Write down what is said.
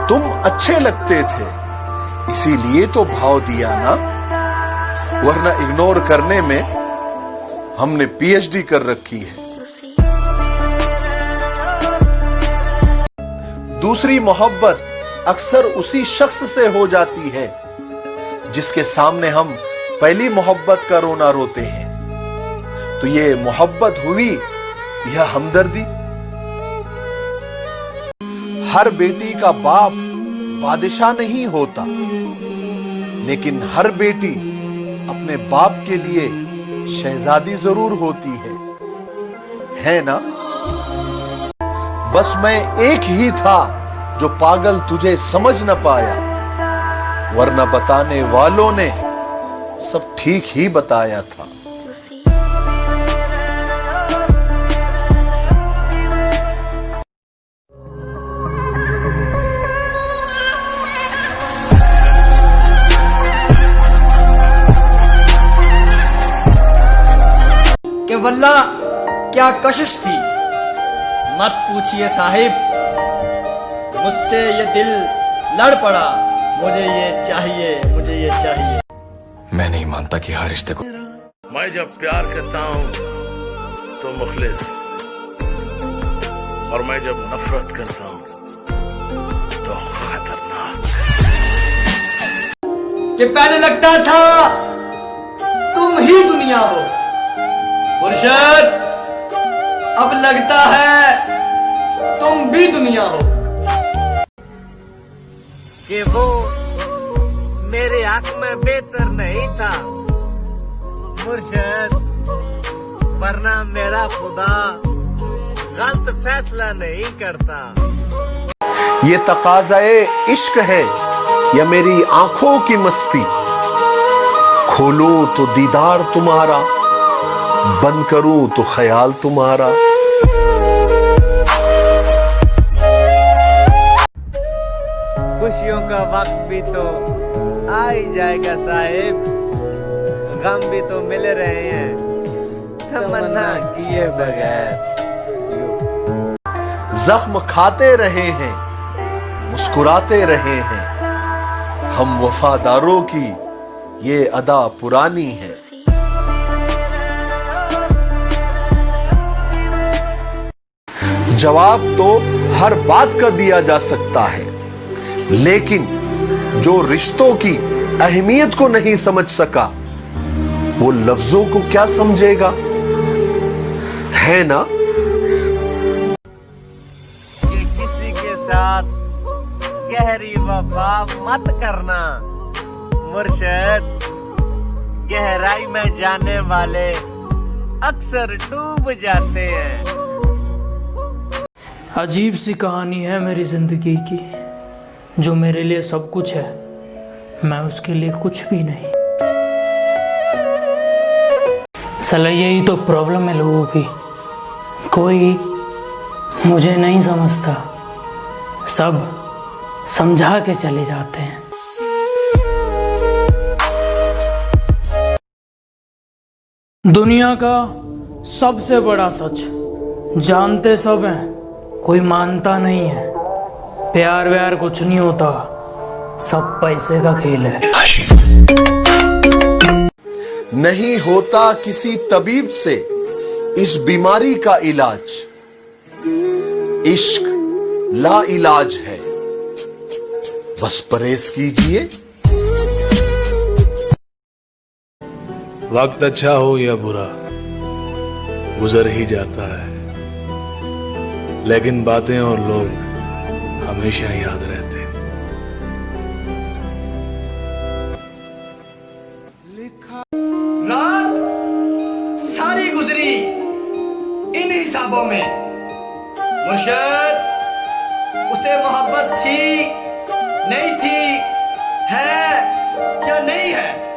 तुम अच्छे लगते थे, इसीलिए तो भाव दिया ना, वरना इग्नोर करने में हमने पीएचडी कर रखी है। दूसरी मोहब्बत अक्सर उसी शख्स से हो जाती है जिसके सामने हम पहली मोहब्बत का रोना रोते हैं। तो ये मोहब्बत हुई या हमदर्दी? हर बेटी का बाप बादशाह नहीं होता, लेकिन हर बेटी अपने बाप के लिए शहजादी जरूर होती है ना? बस मैं एक ही था जो पागल तुझे समझ न पाया, वरना बताने वालों ने सब ठीक ही बताया था। कि वल्लाह क्या कशिश थी, मत पूछिए साहिब, मुझसे ये दिल लड़ पड़ा, मुझे ये चाहिए, मुझे ये चाहिए। मैं नहीं मानता कि हर रिश्ते को मैं जब प्यार करता हूँ तो मुखलिस, और मैं जब नफरत करता हूँ तो खतरनाक। कि पहले लगता था तुम ही दुनिया हो मुर्शद, अब लगता है तुम भी दुनिया हो। कि वो मेरे आंख में बेहतर नहीं था मुर्शद, वरना मेरा खुदा गलत फैसला नहीं करता। ये तकाज़ाए इश्क है या मेरी आंखों की मस्ती, खोलूं तो दीदार तुम्हारा, बंद करूं तो ख्याल तुम्हारा। खुशियों का वक्त भी तो आ ही जाएगा साहिब, गम भी तो मिल रहे हैं, तमन्ना किए बगैर। जख्म खाते रहे हैं, मुस्कुराते रहे हैं, हम वफादारों की ये अदा पुरानी है। जवाब तो हर बात का दिया जा सकता है, लेकिन जो रिश्तों की अहमियत को नहीं समझ सका, वो लफ्जों को क्या समझेगा, है ना? कि किसी के साथ गहरी वफा मत करना मुर्शद, गहराई में जाने वाले अक्सर डूब जाते हैं। अजीब सी कहानी है मेरी ज़िंदगी की, जो मेरे लिए सब कुछ है, मैं उसके लिए कुछ भी नहीं। साला यही तो प्रॉब्लम है लोगों की, कोई मुझे नहीं समझता, सब समझा के चले जाते हैं। दुनिया का सबसे बड़ा सच जानते सब हैं, कोई मानता नहीं है। प्यार व्यार कुछ नहीं होता, सब पैसे का खेल है। नहीं होता किसी तबीब से इस बीमारी का इलाज, इश्क ला इलाज है, बस परहेज कीजिए। वक्त अच्छा हो या बुरा गुजर ही जाता है, लेकिन बातें और लोग हमेशा याद रहते हैं। रात सारी गुजरी इन हिसाबों में मुर्शद, उसे मोहब्बत थी नहीं थी, है या नहीं है?